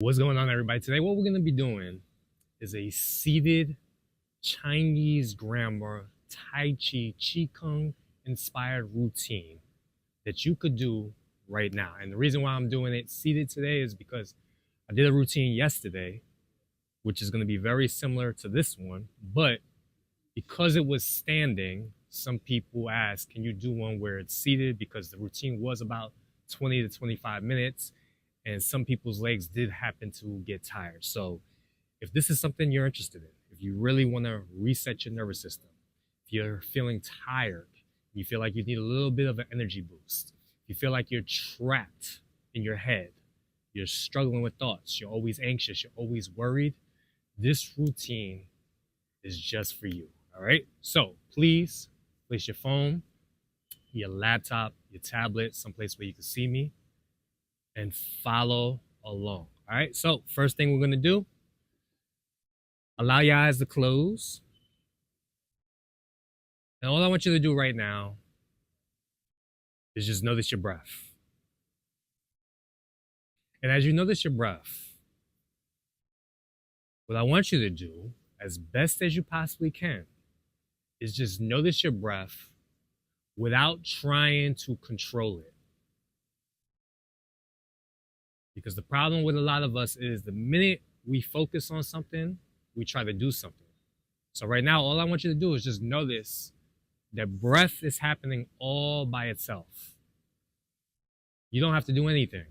What's going on, everybody? Today, what we're going to be doing is a seated Chinese grammar Tai Chi Qigong inspired routine that you could do right now. And the reason why I'm doing it seated today is because I did a routine yesterday, which is going to be very similar to this one. But because it was standing, some people asked, can you do one where it's seated? Because the routine was about 20 to 25 minutes. And some people's legs did happen to get tired. So if this is something you're interested in, if you really want to reset your nervous system, if you're feeling tired, you feel like you need a little bit of an energy boost, you feel like you're trapped in your head, you're struggling with thoughts, you're always anxious, you're always worried, this routine is just for you. All right? So please place your phone, your laptop, your tablet, someplace where you can see me, and follow along. All right, so first thing we're gonna do, allow your eyes to close. And all I want you to do right now is just notice your breath. And as you notice your breath, what I want you to do, as best as you possibly can, is just notice your breath without trying to control it. Because the problem with a lot of us is the minute we focus on something, we try to do something. So right now, all I want you to do is just notice that breath is happening all by itself. You don't have to do anything.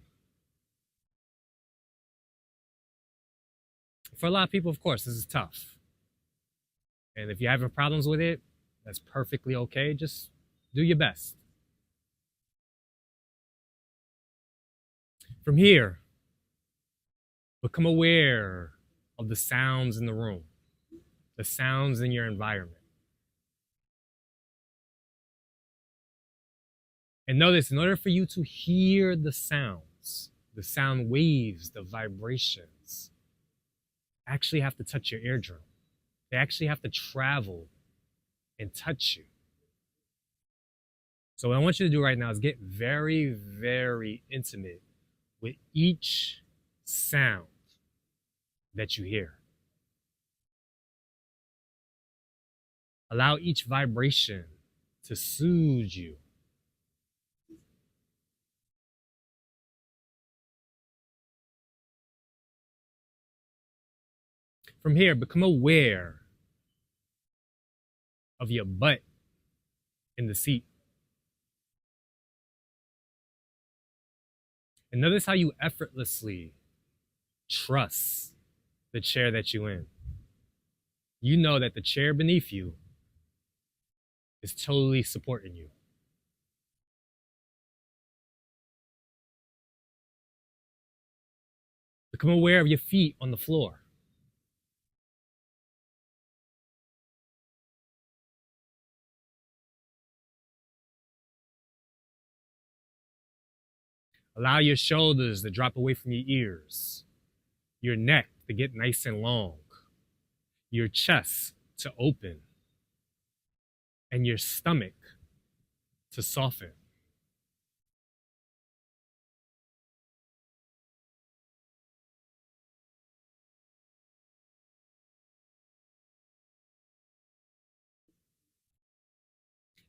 For a lot of people, of course, this is tough. And if you're having problems with it, that's perfectly okay. Just do your best. From here, become aware of the sounds in the room, the sounds in your environment. And notice, in order for you to hear the sounds, the sound waves, the vibrations, actually have to touch your eardrum. They actually have to travel and touch you. So what I want you to do right now is get very, very intimate with each sound that you hear. Allow each vibration to soothe you. From here, become aware of your butt in the seat. And notice how you effortlessly trust the chair that you're in. You know that the chair beneath you is totally supporting you. Become aware of your feet on the floor. Allow your shoulders to drop away from your ears, your neck to get nice and long, your chest to open, and your stomach to soften.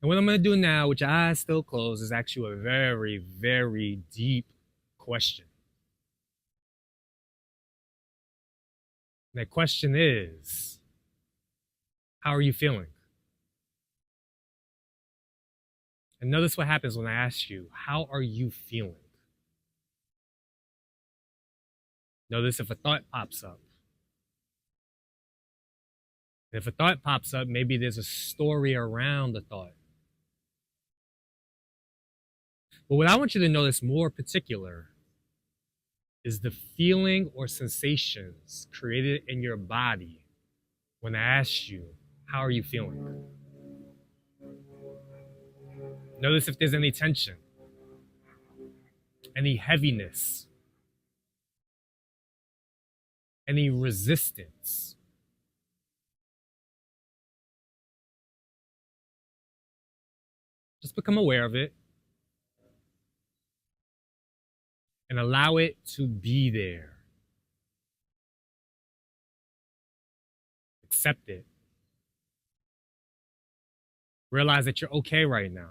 And what I'm going to do now, with your eyes still closed, is ask you a very, very deep question. And that question is, how are you feeling? And notice what happens when I ask you, how are you feeling? Notice if a thought pops up. If a thought pops up, maybe there's a story around the thought. But what I want you to notice more particular is the feeling or sensations created in your body when I ask you, how are you feeling? Notice if there's any tension, any heaviness, any resistance. Just become aware of it and allow it to be there. Accept it. Realize that you're okay right now.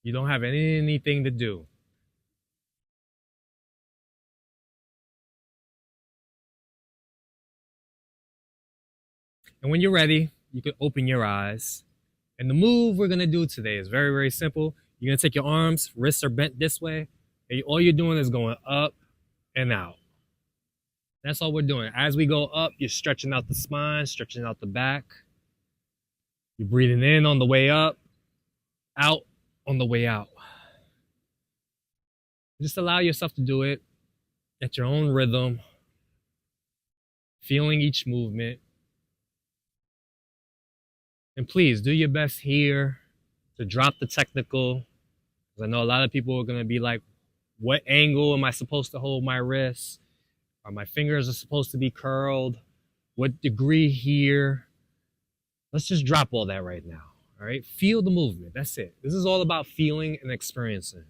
You don't have anything to do. And when you're ready, you can open your eyes. And the move we're gonna do today is very, very simple. You're gonna take your arms, wrists are bent this way, and all you're doing is going up and out. That's all we're doing. As we go up, you're stretching out the spine, stretching out the back. You're breathing in on the way up, out on the way out. Just allow yourself to do it at your own rhythm, feeling each movement. And please do your best here to drop the technical. Because I know a lot of people are going to be like, what angle am I supposed to hold my wrists? Are my fingers are supposed to be curled? What degree here? Let's just drop all that right now. All right. Feel the movement. That's it. This is all about feeling and experiencing.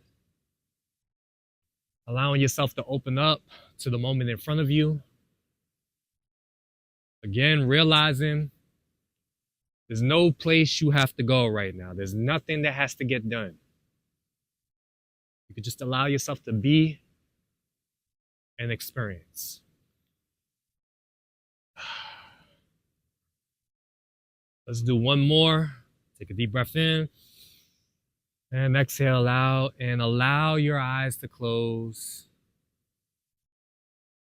Allowing yourself to open up to the moment in front of you. Again, realizing there's no place you have to go right now. There's nothing that has to get done. You could just allow yourself to be and experience. Let's do one more. Take a deep breath in. And exhale out. And allow your eyes to close.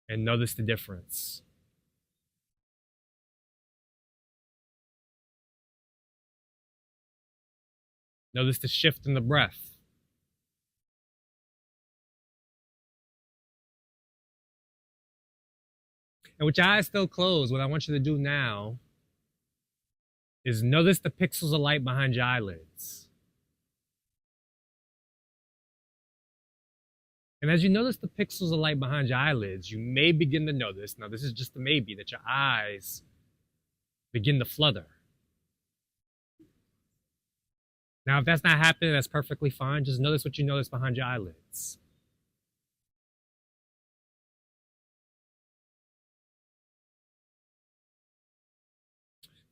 And notice the difference. Notice the shift in the breath. And with your eyes still closed, what I want you to do now is notice the pixels of light behind your eyelids. And as you notice the pixels of light behind your eyelids, you may begin to notice, now this is just a maybe, that your eyes begin to flutter. Now, if that's not happening, that's perfectly fine. Just notice what you notice behind your eyelids.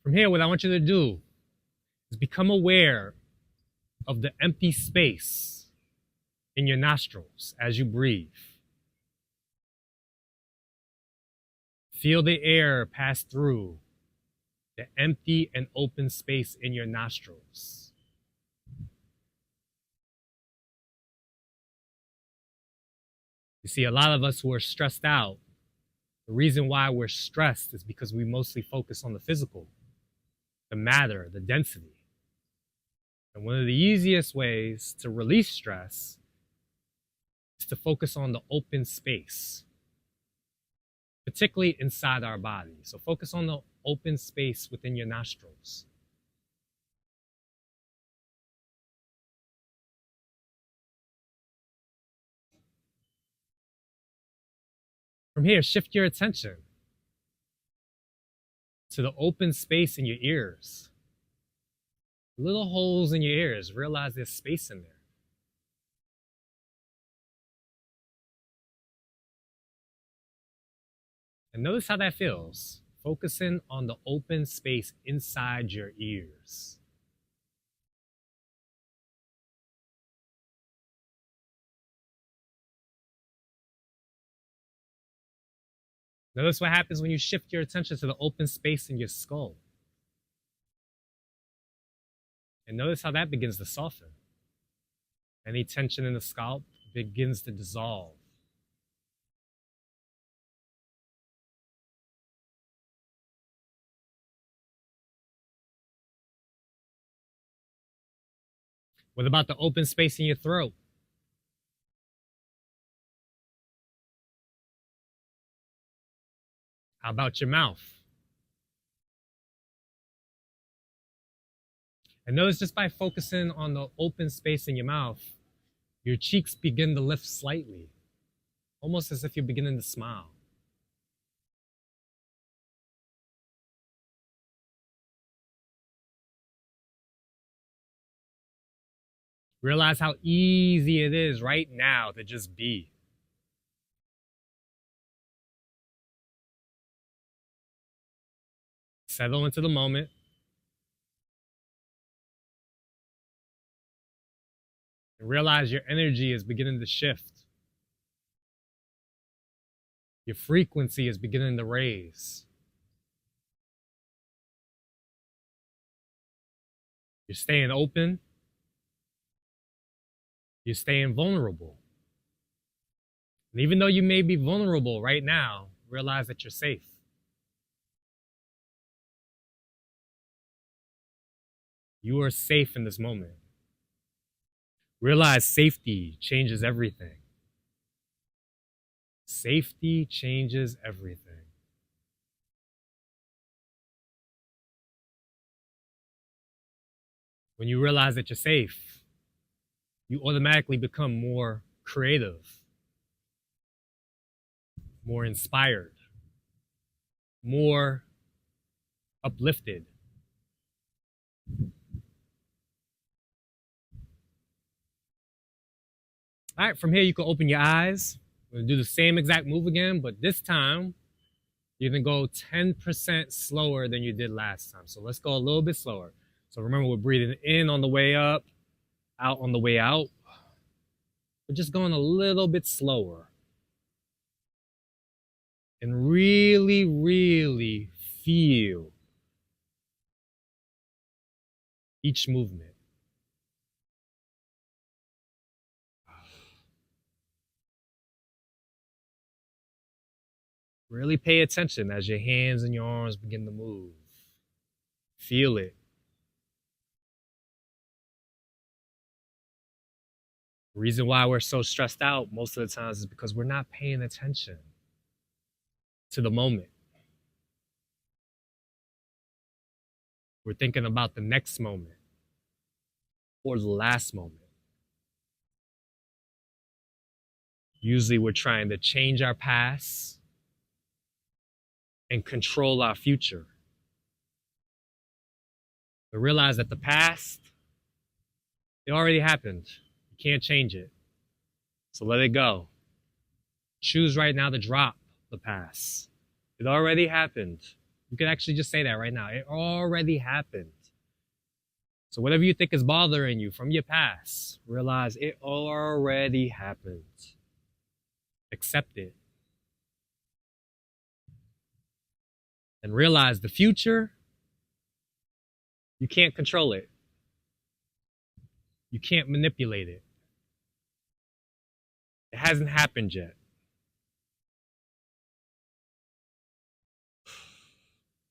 From here, what I want you to do is become aware of the empty space in your nostrils as you breathe. Feel the air pass through the empty and open space in your nostrils. You see, a lot of us who are stressed out, the reason why we're stressed is because we mostly focus on the physical, the matter, the density. And one of the easiest ways to release stress is to focus on the open space, particularly inside our body. So focus on the open space within your nostrils. From here, shift your attention to the open space in your ears. Little holes in your ears. Realize there's space in there. And notice how that feels. Focusing on the open space inside your ears. Notice what happens when you shift your attention to the open space in your skull. And notice how that begins to soften. Any tension in the scalp begins to dissolve. What about the open space in your throat? How about your mouth? And notice just by focusing on the open space in your mouth, your cheeks begin to lift slightly, almost as if you're beginning to smile. Realize how easy it is right now to just be. Settle into the moment. And realize your energy is beginning to shift. Your frequency is beginning to raise. You're staying open. You're staying vulnerable. And even though you may be vulnerable right now, realize that you're safe. You are safe in this moment. Realize safety changes everything. Safety changes everything. When you realize that you're safe, you automatically become more creative, more inspired, more uplifted. All right, from here you can open your eyes. We're gonna do the same exact move again, but this time you're gonna go 10% slower than you did last time. So let's go a little bit slower. So remember, we're breathing in on the way up, out on the way out. We're just going a little bit slower. And really, really feel each movement. Really pay attention as your hands and your arms begin to move. Feel it. The reason why we're so stressed out most of the times is because we're not paying attention to the moment. We're thinking about the next moment or the last moment. Usually we're trying to change our past and control our future. But realize that the past, it already happened. You can't change it. So let it go. Choose right now to drop the past. It already happened. You can actually just say that right now. It already happened. So whatever you think is bothering you from your past, realize it already happened. Accept it. And realize the future, you can't control it. You can't manipulate it. It hasn't happened yet.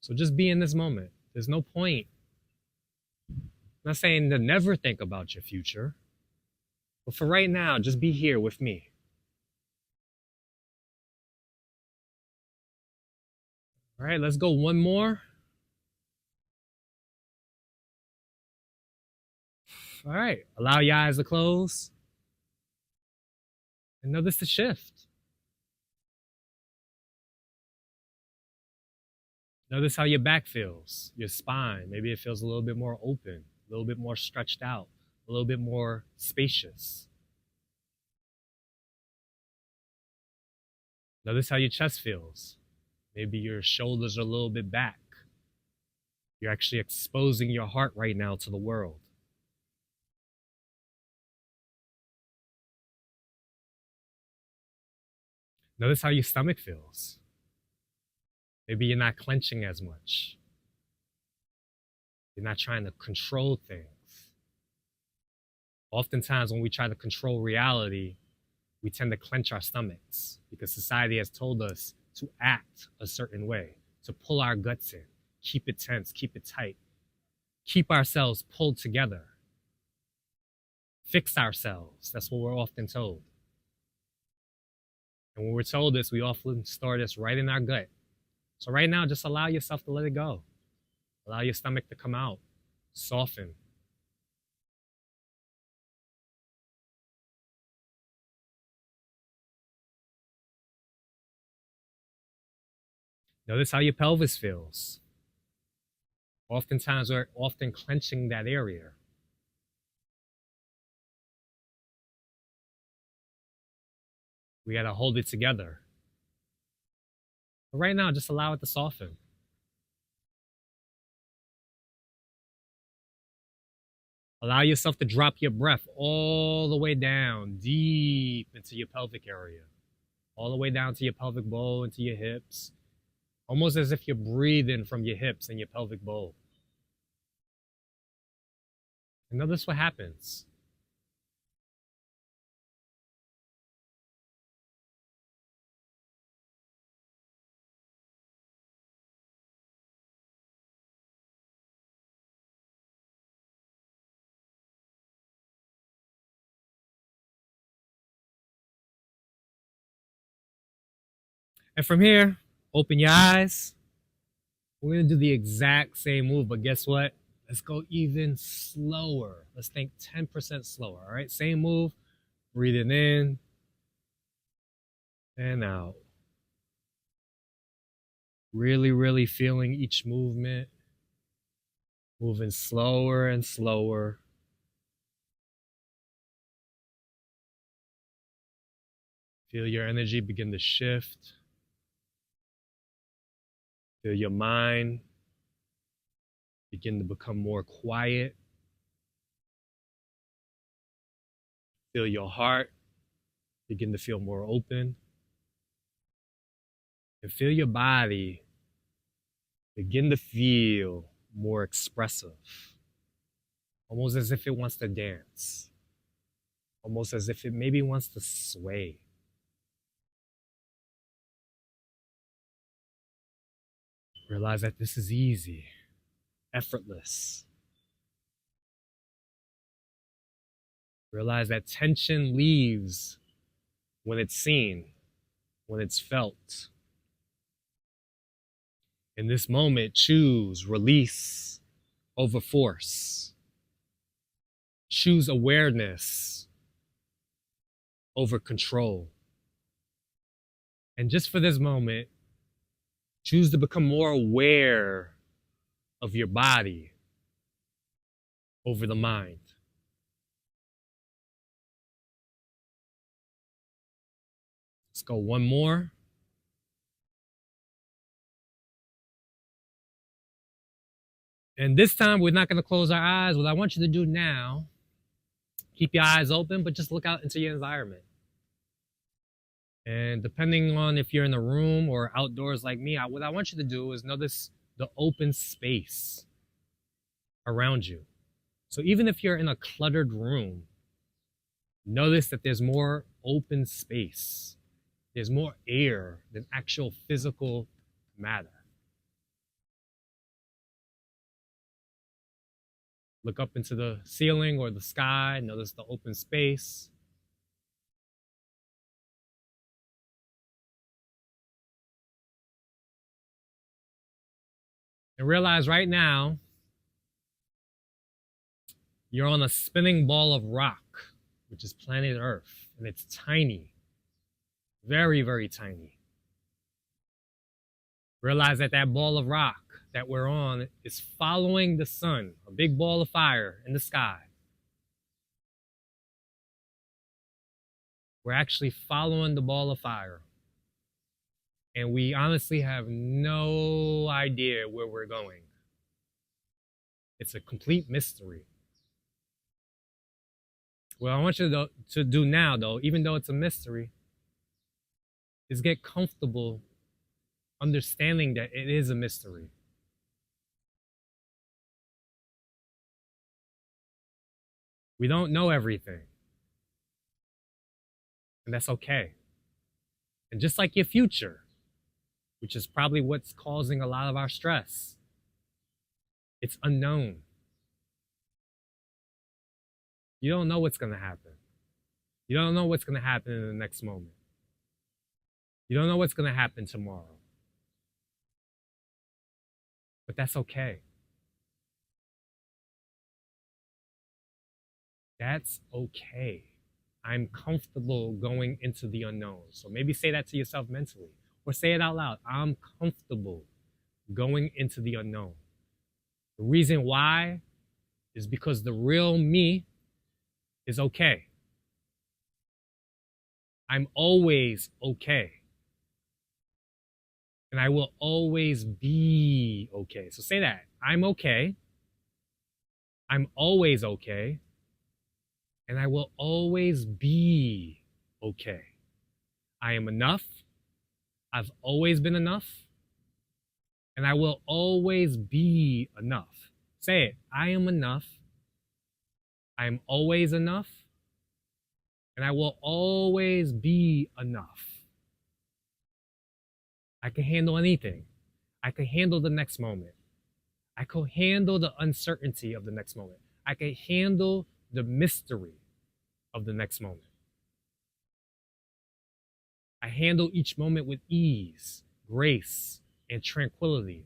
So just be in this moment. There's no point. I'm not saying to never think about your future, but for right now, just be here with me. All right, let's go one more. All right, allow your eyes to close. And notice the shift. Notice how your back feels, your spine. Maybe it feels a little bit more open, a little bit more stretched out, a little bit more spacious. Notice how your chest feels. Maybe your shoulders are a little bit back. You're actually exposing your heart right now to the world. Notice how your stomach feels. Maybe you're not clenching as much. You're not trying to control things. Oftentimes when we try to control reality, we tend to clench our stomachs because society has told us to act a certain way, to pull our guts in, keep it tense, keep it tight, keep ourselves pulled together, fix ourselves. That's what we're often told. And when we're told this, we often store this right in our gut. So right now, just allow yourself to let it go. Allow your stomach to come out, soften. Notice how your pelvis feels. Oftentimes, we're often clenching that area. We got to hold it together. But right now, just allow it to soften. Allow yourself to drop your breath all the way down, deep into your pelvic area, all the way down to your pelvic bowl, into your hips, almost as if you're breathing from your hips and your pelvic bowl. And notice what happens. And from here, open your eyes. We're going to do the exact same move, but guess what? Let's go even slower. Let's think 10% slower, all right? Same move, breathing in and out. Really, really feeling each movement, moving slower and slower. Feel your energy begin to shift. Feel your mind begin to become more quiet. Feel your heart begin to feel more open. And feel your body begin to feel more expressive. Almost as if it wants to dance. Almost as if it maybe wants to sway. Realize that this is easy, effortless. Realize that tension leaves when it's seen, when it's felt. In this moment, choose release over force. Choose awareness over control. And just for this moment, choose to become more aware of your body over the mind. Let's go one more. And this time, we're not going to close our eyes. What I want you to do now, keep your eyes open, but just look out into your environment. And depending on if you're in a room or outdoors like me, what I want you to do is notice the open space around you. So even if you're in a cluttered room, notice that there's more open space. There's more air than actual physical matter. Look up into the ceiling or the sky, notice the open space. And realize right now, you're on a spinning ball of rock, which is planet Earth, and it's tiny, very, very tiny. Realize that that ball of rock that we're on is following the sun, a big ball of fire in the sky. We're actually following the ball of fire. And we honestly have no idea where we're going. It's a complete mystery. What I want you to do now, though, even though it's a mystery, is get comfortable understanding that it is a mystery. We don't know everything. And that's okay. And just like your future, which is probably what's causing a lot of our stress, it's unknown. You don't know what's going to happen. You don't know what's going to happen in the next moment. You don't know what's going to happen tomorrow. But that's okay. That's okay. I'm comfortable going into the unknown. So maybe say that to yourself mentally, or say it out loud. I'm comfortable going into the unknown. The reason why is because the real me is okay. I'm always okay. And I will always be okay. So say that. I'm okay. I'm always okay. And I will always be okay. I am enough. I've always been enough. And I will always be enough. Say it. I am enough. I am always enough. And I will always be enough. I can handle anything. I can handle the next moment. I can handle the uncertainty of the next moment. I can handle the mystery of the next moment. I handle each moment with ease, grace, and tranquility.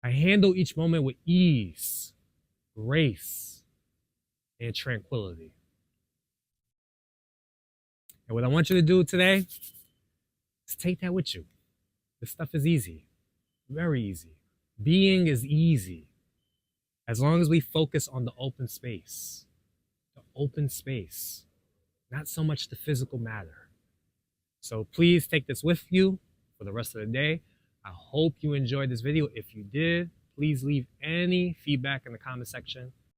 I handle each moment with ease, grace, and tranquility. And what I want you to do today is take that with you. This stuff is easy, very easy. Being is easy as long as we focus on the open space. The open space, not so much the physical matter. So please take this with you for the rest of the day. I hope you enjoyed this video. If you did, please leave any feedback in the comment section.